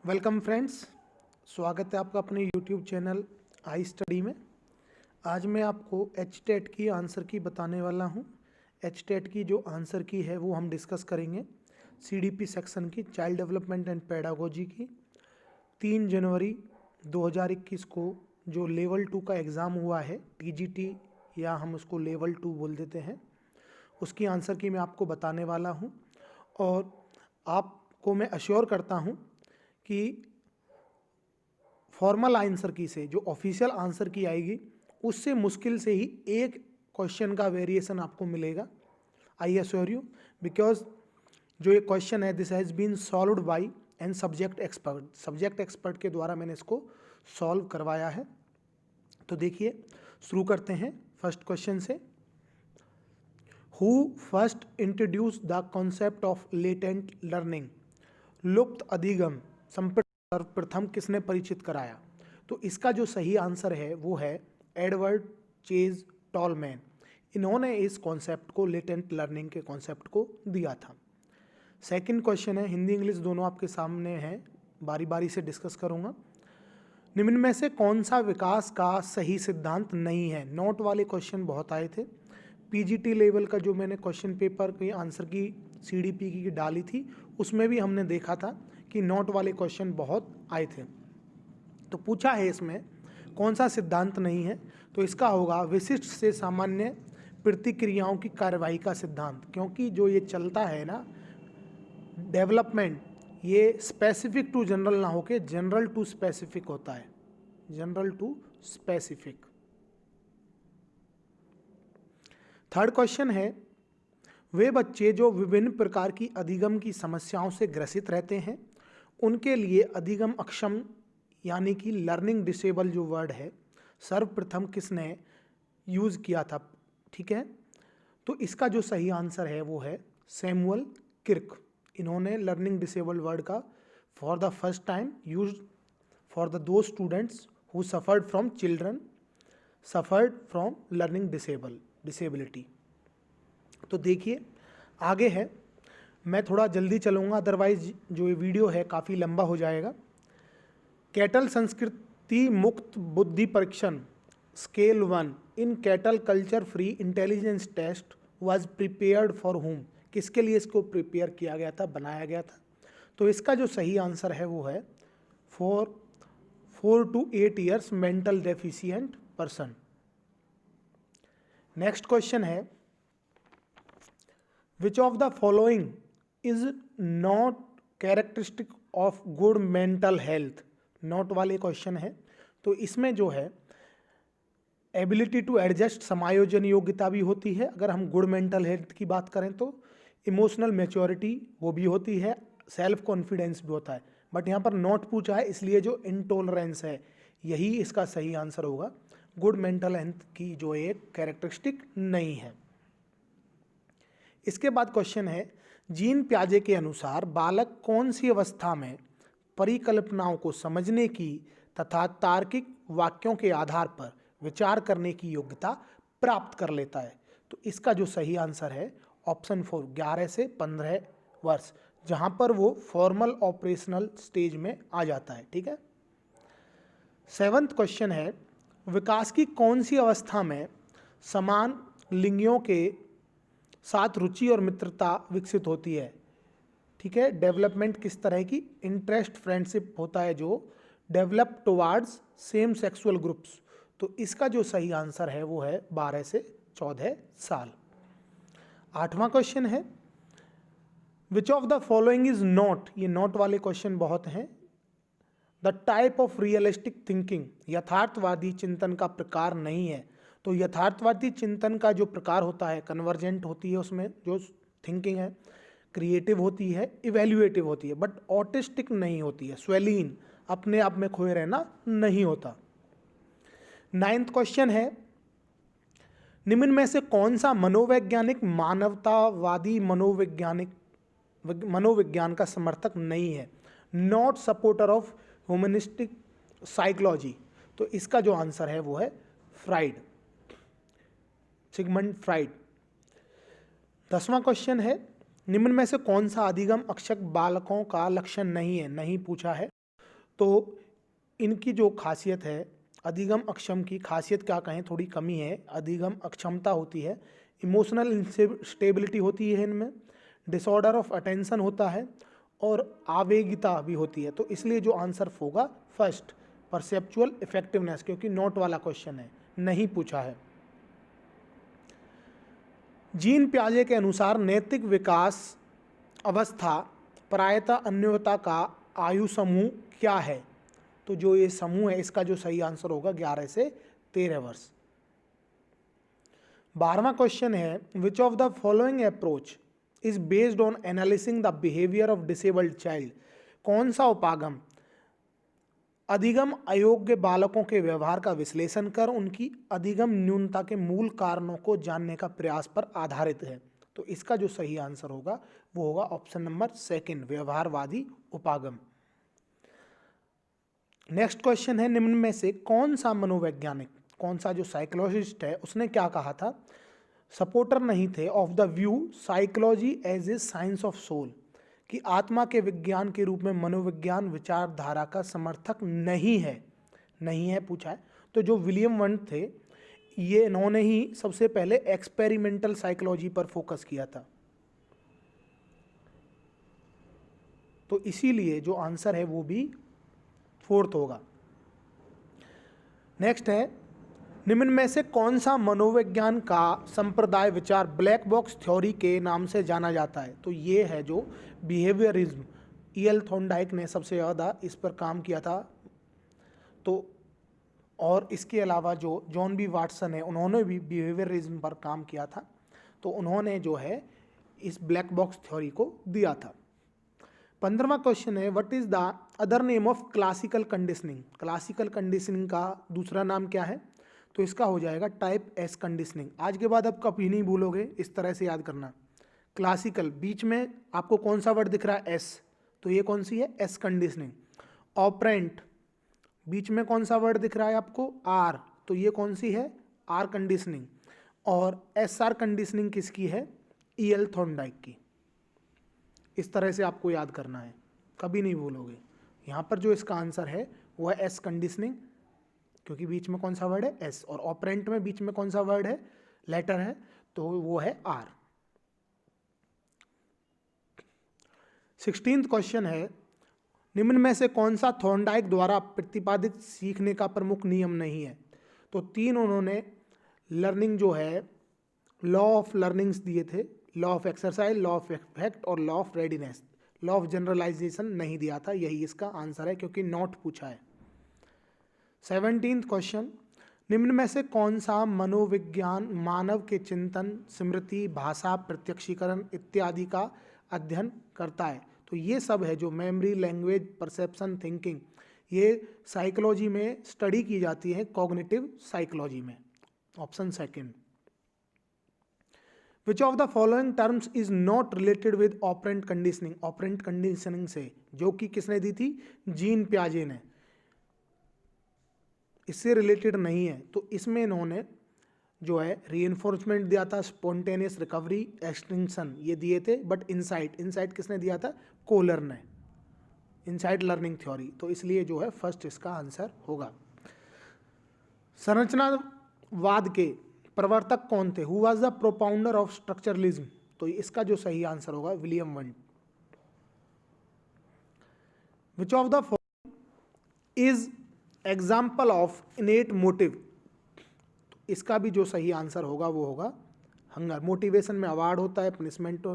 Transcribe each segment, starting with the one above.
Welcome friends, स्वागत है आपका अपने यूट्यूब चैनल आई स्टडी में। आज मैं आपको एच टेट की आंसर की बताने वाला हूं। एच टेट की जो आंसर की है वो हम डिस्कस करेंगे। सीडीपी सेक्शन की चाइल्ड डेवलपमेंट एंड पेडागोजी की 3 जनवरी 2021 को जो लेवल 2 का एग्ज़ाम हुआ है, टीजीटी या हम उसको लेवल 2 बोल देते हैं, उसकी आंसर की मैं आपको बताने वाला हूं। और आपको मैं अश्योर करता हूं कि फॉर्मल आंसर की से जो ऑफिशियल आंसर की आएगी उससे मुश्किल से ही एक क्वेश्चन का वेरिएशन आपको मिलेगा। आई एश्योर यू, बिकॉज जो ये क्वेश्चन है this has been solved by an subject expert के द्वारा मैंने इसको सॉल्व करवाया है। तो देखिए, शुरू करते हैं फर्स्ट क्वेश्चन से। Who first introduce the concept of latent learning? लुप्त अधिगम सर्वप्रथम किसने परिचित कराया? तो इसका जो सही आंसर है वो है एडवर्ड चेज टॉलमैन। इन्होंने इस कॉन्सेप्ट को, लेटेंट लर्निंग के कॉन्सेप्ट को दिया था। सेकंड क्वेश्चन है, हिंदी इंग्लिश दोनों आपके सामने हैं, बारी बारी से डिस्कस करूंगा। निम्न में से कौन सा विकास का सही सिद्धांत नहीं है? नोट वाले क्वेश्चन बहुत आए थे। पीजीटी लेवल का जो मैंने क्वेश्चन पेपर की आंसर की सीडीपी की डाली थी उसमें भी हमने देखा था कि नोट वाले क्वेश्चन बहुत आए थे। तो पूछा है इसमें कौन सा सिद्धांत नहीं है, तो इसका होगा विशिष्ट से सामान्य प्रतिक्रियाओं की कार्रवाई का सिद्धांत। क्योंकि जो ये चलता है ना डेवलपमेंट, ये स्पेसिफिक टू जनरल ना होके जनरल टू स्पेसिफिक होता है, general to specific. Third question है, वे बच्चे जो विभिन्न प्रकार की अधिगम की समस्याओं से ग्रसित रहते हैं उनके लिए अधिगम अक्षम यानी कि लर्निंग डिसेबल जो वर्ड है सर्वप्रथम किसने यूज़ किया था? ठीक है, तो इसका जो सही आंसर है वो है सैमुअल किर्क। इन्होंने लर्निंग डिसेबल वर्ड का for the first time use for the two students who suffered from learning disability. तो देखिए आगे है, मैं थोड़ा जल्दी चलूँगा अदरवाइज जो ये वीडियो है काफ़ी लंबा हो जाएगा। कैटल संस्कृति मुक्त बुद्धि परीक्षण scale 1 in Cattell culture free intelligence test was prepared for whom? किसके लिए इसको प्रिपेयर किया गया था, बनाया गया था? तो इसका जो सही आंसर है वो है for 4 to 8 years mental deficient person. Next question है, which of the following is not characteristic of good mental health? Not वाले क्वेश्चन है, तो इसमें जो है एबिलिटी टू एडजस्ट समायोजन योग्यता भी होती है। अगर हम गुड मेंटल हेल्थ की बात करें तो इमोशनल मैच्योरिटी वो भी होती है, सेल्फ कॉन्फिडेंस भी होता है। बट यहाँ पर नोट पूछा है इसलिए जो इंटॉलरेंस है यही इसका सही आंसर होगा। गुड मेंटल हेल्थ की जो एक कैरेक्टरिस्टिक नहीं है। इसके बाद क्वेश्चन है, जीन प्याजे के अनुसार बालक कौन सी अवस्था में परिकल्पनाओं को समझने की तथा तार्किक वाक्यों के आधार पर विचार करने की योग्यता प्राप्त कर लेता है? तो इसका जो सही आंसर है ऑप्शन 4 11 से 15 वर्ष, जहां पर वो फॉर्मल ऑपरेशनल स्टेज में आ जाता है। ठीक है। 7th क्वेश्चन है, विकास की कौन सी अवस्था में समान लिंगियों के साथ रुचि और मित्रता विकसित होती है? ठीक है, डेवलपमेंट किस तरह की? इंटरेस्ट फ्रेंडशिप होता है जो develop towards same sexual groups. तो इसका जो सही आंसर है वो है 12 से 14 साल। 8वां क्वेश्चन है, which of the following is not, ये नॉट वाले क्वेश्चन बहुत हैं, the type of realistic thinking, यथार्थवादी चिंतन का प्रकार नहीं है। तो यथार्थवादी चिंतन का जो प्रकार होता है कन्वर्जेंट होती है, उसमें जो थिंकिंग है क्रिएटिव होती है, इवेल्युएटिव होती है, बट ऑटिस्टिक नहीं होती है, स्वेलीन अपने आप में खोए रहना नहीं होता। 9th क्वेश्चन है, निम्न में से कौन सा मनोवैज्ञानिक मानवतावादी मनोविज्ञान का समर्थक नहीं है? Not supporter of humanistic psychology. तो इसका जो आंसर है वो है फ्राइड, सिगमंड फ्राइड। 10वां क्वेश्चन है, निम्न में से कौन सा अधिगम अक्षम बालकों का लक्षण नहीं है? नहीं पूछा है, तो इनकी जो खासियत है, अधिगम अक्षम की खासियत क्या कहें, थोड़ी कमी है, अधिगम अक्षमता होती है, इमोशनल इंस्टेबिलिटी होती है इनमें, डिसऑर्डर ऑफ अटेंशन होता है और आवेगिता भी होती है। तो इसलिए जो आंसर होगा फर्स्ट, परसेप्चुअल इफेक्टिवनेस, क्योंकि नोट वाला क्वेश्चन है, नहीं पूछा है। जीन पियाजे के अनुसार नैतिक विकास अवस्था प्रायतः अन्योन्यता का आयु समूह क्या है? तो जो ये समूह है इसका जो सही आंसर होगा 11 से 13 वर्ष। 12वां क्वेश्चन है, which of the following approach is based on analysing the behaviour of disabled child? कौन सा उपागम अधिगम अयोग्य बालकों के व्यवहार का विश्लेषण कर उनकी अधिगम न्यूनता के मूल कारणों को जानने का प्रयास पर आधारित है? तो इसका जो सही आंसर होगा वो होगा ऑप्शन नंबर सेकंड, व्यवहारवादी उपागम। नेक्स्ट क्वेश्चन है, निम्न में से कौन सा मनोवैज्ञानिक, कौन सा जो साइकोलॉजिस्ट है उसने क्या कहा था? सपोर्टर नहीं थे of the view psychology as a science of soul, कि आत्मा के विज्ञान के रूप में मनोविज्ञान विचारधारा का समर्थक नहीं है, नहीं है पूछा है। तो जो विलियम वंट थे, ये इन्होंने ही सबसे पहले एक्सपेरिमेंटल साइकोलॉजी पर फोकस किया था। तो इसीलिए जो आंसर है वो भी फोर्थ होगा। नेक्स्ट है, निम्न में से कौन सा मनोविज्ञान का संप्रदाय विचार ब्लैक बॉक्स थ्योरी के नाम से जाना जाता है? तो ये है जो बिहेवियरिज्म, E.L. थॉर्नडाइक ने सबसे ज़्यादा इस पर काम किया था। तो और इसके अलावा जो जॉन बी वाटसन है उन्होंने भी बिहेवियरिज्म पर काम किया था। तो उन्होंने जो है इस ब्लैक बॉक्स थ्योरी को दिया था। 15वां क्वेश्चन है, what is the other name of classical conditioning? Classical conditioning का दूसरा नाम क्या है? तो इसका हो जाएगा टाइप एस कंडीशनिंग। आज के बाद आप कभी नहीं भूलोगे, इस तरह से याद करना। क्लासिकल, बीच में आपको कौन सा वर्ड दिख रहा है? एस, तो ये कौन सी है? S conditioning. ऑपरेंट, बीच में कौन सा वर्ड दिख रहा है आपको? आर, तो ये कौन सी है? R conditioning. और एस आर कंडीशनिंग किसकी है? E.L. थॉर्नडाइक की। इस तरह से आपको याद करना है, कभी नहीं भूलोगे। यहाँ पर जो इसका आंसर है वो है एस कंडीशनिंग, क्योंकि बीच में कौन सा वर्ड है? एस, और ऑपरेंट में बीच में कौन सा वर्ड है? लेटर है, तो वो है आर। 16वां क्वेश्चन है, निम्न में से कौन सा थॉर्नडाइक द्वारा प्रतिपादित सीखने का प्रमुख नियम नहीं है? तो 3 उन्होंने लर्निंग जो है लॉ ऑफ लर्निंग्स दिए थे, law of exercise, law of effect और law of readiness. Law of generalisation नहीं दिया था, यही इसका आंसर है क्योंकि नॉट पूछा है। 17वां क्वेश्चन, निम्न में से कौन सा मनोविज्ञान मानव के चिंतन, स्मृति, भाषा, प्रत्यक्षीकरण इत्यादि का अध्ययन करता है? तो ये सब है जो मेमोरी, लैंग्वेज, परसेप्शन, थिंकिंग, ये साइकोलॉजी में स्टडी की जाती है, कॉग्निटिव साइकोलॉजी में। Option second. Which of the following terms is not related with operant conditioning? Operant conditioning से, जो कि किसने दी थी? जीन पियाजे ने, इससे रिलेटेड नहीं है। तो इसमें इन्होंने जो है रीइंफोर्समेंट दिया था, स्पॉन्टेनियस रिकवरी, एक्सटिंक्शन, ये दिए थे। बट इनसाइट, इनसाइट किसने दिया था? कोलर ने, इनसाइट लर्निंग थ्योरी। तो इसलिए जो है फर्स्ट इसका आंसर होगा। संरचनावाद के प्रवर्तक कौन थे? Who was the propounder of structuralism? तो इसका जो सही आंसर होगा William want. Which of the following is example of इनेट motive? इसका भी जो सही आंसर होगा वो होगा हंगर। मोटिवेशन में अवार्ड होता है, पनिशमेंट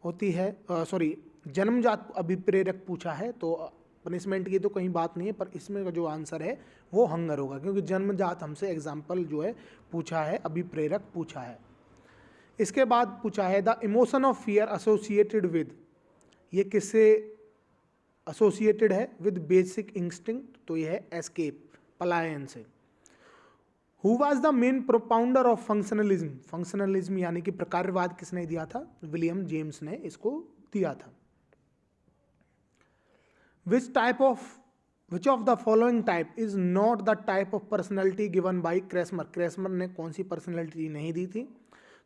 होती है, सॉरी जन्मजात अभिप्रेरक पूछा है, तो पनिशमेंट की तो कहीं बात नहीं है, पर इसमें का जो आंसर है वो हंगर होगा, क्योंकि जन्मजात हमसे एग्जाम्पल जो है पूछा है, अभिप्रेरक पूछा है। इसके बाद पूछा है the emotion of fear associated with, ये किससे एसोसिएटेड है? विद बेसिक इंस्टिंक्ट, तो ये है एस्केप, पलायन से। Who was the main propounder of functionalism? Functionalism यानी कि प्रकारवाद किसने दिया था? विलियम जेम्स ने इसको दिया था। Which of the following type is not the type of personality given by Kretschmer? Kretschmer ने कौन सी पर्सनैलिटी नहीं दी थी?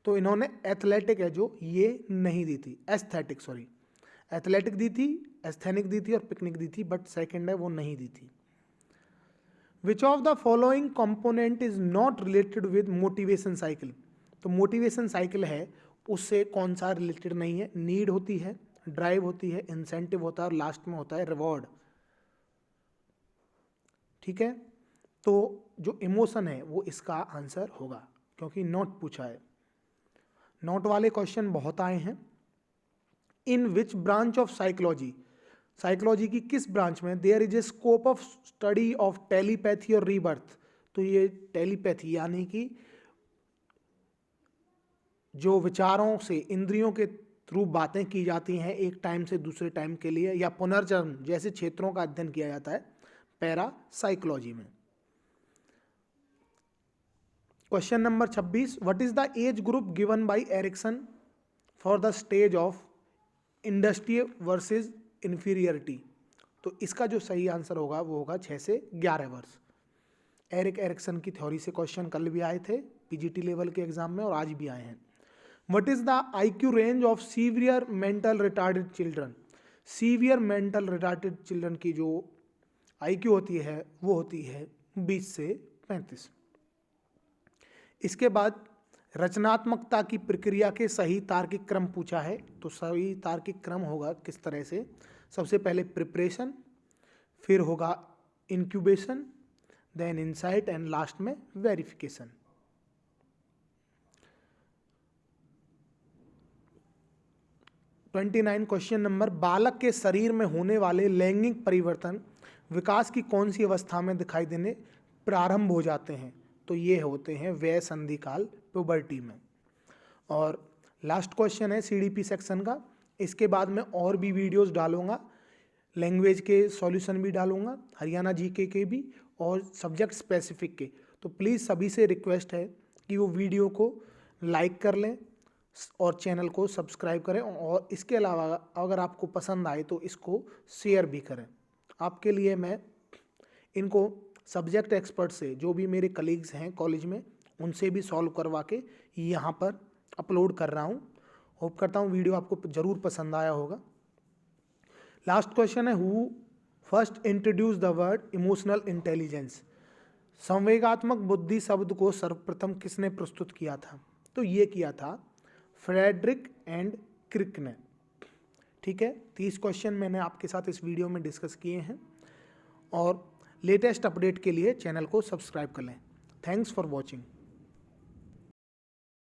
तो इन्होंने एथलेटिक है जो, ये नहीं दी थी, एस्थेटिक, सॉरी एथलेटिक दी थी, एस्थेनिक दी थी और पिकनिक दी थी, बट सेकंड है वो नहीं दी थी। विच of the following component is not related with motivation cycle? तो मोटिवेशन साइकिल है उससे कौन सा रिलेटेड नहीं है? नीड होती है, ड्राइव होती है, इंसेंटिव होता है और लास्ट में होता है रिवॉर्ड। ठीक है, तो जो इमोशन है वो इसका आंसर होगा, क्योंकि नॉट पूछा है। नॉट वाले क्वेश्चन बहुत आए हैं। In which branch of psychology, psychology की किस ब्रांच में there is a scope of study of telepathy और रीबर्थ? तो ये टेलीपैथी यानी कि जो विचारों से इंद्रियों के थ्रू बातें की जाती हैं एक टाइम से दूसरे टाइम के लिए, या पुनर्जन्म जैसे क्षेत्रों का अध्ययन किया जाता है पैरा साइकोलॉजी में। Question number 26, what is the age group given by Erikson for the stage of industry versus inferiority? तो इसका जो सही आंसर होगा वो होगा 6 से 11 वर्ष। एरिक एरिक्सन की थ्योरी से क्वेश्चन कल भी आए थे पीजीटी लेवल के एग्जाम में और आज भी आए हैं। What is the IQ range of severe mental retarded children? Severe mental retarded children की जो आईक्यू होती है वो होती है 20 से 35। इसके बाद रचनात्मकता की प्रक्रिया के सही तार्किक क्रम पूछा है। तो सही तार्किक क्रम होगा किस तरह से? सबसे पहले प्रिपरेशन, फिर होगा incubation, then insight and last में वेरिफिकेशन। क्वेश्चन नंबर, बालक के शरीर में होने वाले लैंगिक परिवर्तन विकास की कौन सी अवस्था में दिखाई देने प्रारंभ हो जाते हैं? तो ये होते हैं वय संधि काल, प्यूबर्टी में। और लास्ट क्वेश्चन है सीडीपी सेक्शन का। इसके बाद मैं और भी वीडियोस डालूंगा, लैंग्वेज के सॉल्यूशन भी डालूंगा, हरियाणा जीके के भी और सब्जेक्ट स्पेसिफिक के। तो प्लीज़ सभी से रिक्वेस्ट है कि वो वीडियो को लाइक कर लें और चैनल को सब्सक्राइब करें, और इसके अलावा अगर आपको पसंद आए तो इसको शेयर भी करें। आपके लिए मैं इनको सब्जेक्ट एक्सपर्ट से, जो भी मेरे कलीग्स हैं कॉलेज में, उनसे भी सॉल्व करवा के यहाँ पर अपलोड कर रहा हूँ। होप करता हूँ वीडियो आपको ज़रूर पसंद आया होगा। लास्ट क्वेश्चन है, who first introduce the word emotional intelligence? संवेगात्मक बुद्धि शब्द को सर्वप्रथम किसने प्रस्तुत किया था? तो ये किया था फ्रेडरिक एंड क्रिक ने। ठीक है, 30 क्वेश्चन मैंने आपके साथ इस वीडियो में डिस्कस किए हैं, और लेटेस्ट अपडेट के लिए चैनल को सब्सक्राइब कर लें। Thanks for watching.